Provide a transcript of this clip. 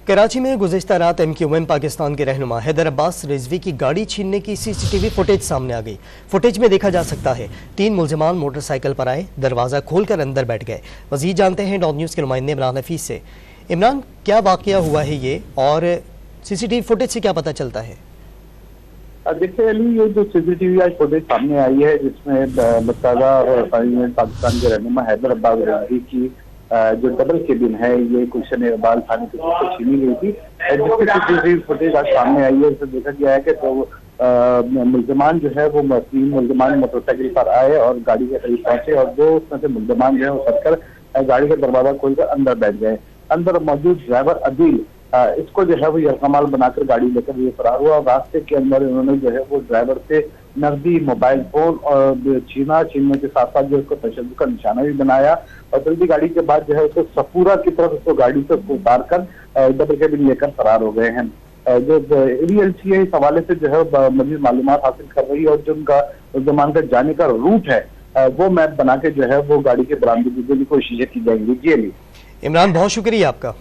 कराची में गुज़िश्ता रात MQM पाकिस्तान के रहनुमा हैदर अब्बास रिजवी की गाड़ी छीनने की CCTV फुटेज सामने आ गई। फुटेज में देखा जा सकता है 3 मुलजमान मोटरसाइकिल पर आए, दरवाज़ा खोलकर अंदर बैठ गए। मज़ीद जानते हैं डॉन न्यूज़ के नुमाइंदे इमरान हफीज़ से। इमरान, क्या वाक़या हुआ है ये और CCTV फुटेज से क्या पता चलता है? देखिए अली, ये जो CCTV आज फुटेज सामने आई है जिसमें मुत्तहदा पाकिस्तान के रहनुमा हैदर अब्बास रिजवी की जो डबल केबिन है ये गुलशन इकबाल थाने की तरफ से छीनी गई थी। जिसकी CCTV फुटेज आज सामने आई है, उसमें देखा गया है कि तो मुलजमान जो है वो 3 मुलजमान मोटरसाइकिल पर आए और गाड़ी के करीब पहुंचे और 2 उसमें से मुलजमान जो है वो सटकर गाड़ी का दरवाजा खोलकर अंदर बैठ गए। अंदर मौजूद ड्राइवर अदील इसको जो है वो यरकमाल बनाकर गाड़ी लेकर ये फरार हुआ। रास्ते के अंदर इन्होंने जो है वो ड्राइवर से नकदी, मोबाइल फोन और छीनने के साथ साथ जो उसको तशद्दुद का निशाना भी बनाया और जल्दी गाड़ी के बाद जो है उसको सपूरा की तरफ उसको गाड़ी से उतार कर डबल केबिन लेकर फरार हो गए हैं। जो ADLC है इस हवाले से जो है मजीद मालूमात हासिल कर रही है और जो उनका मुलजमान का जाने का रूट है वो मैप बना के जो है वो गाड़ी के बरामदगी की कोशिशें की जाएंगी। जी अली। इमरान, बहुत शुक्रिया आपका।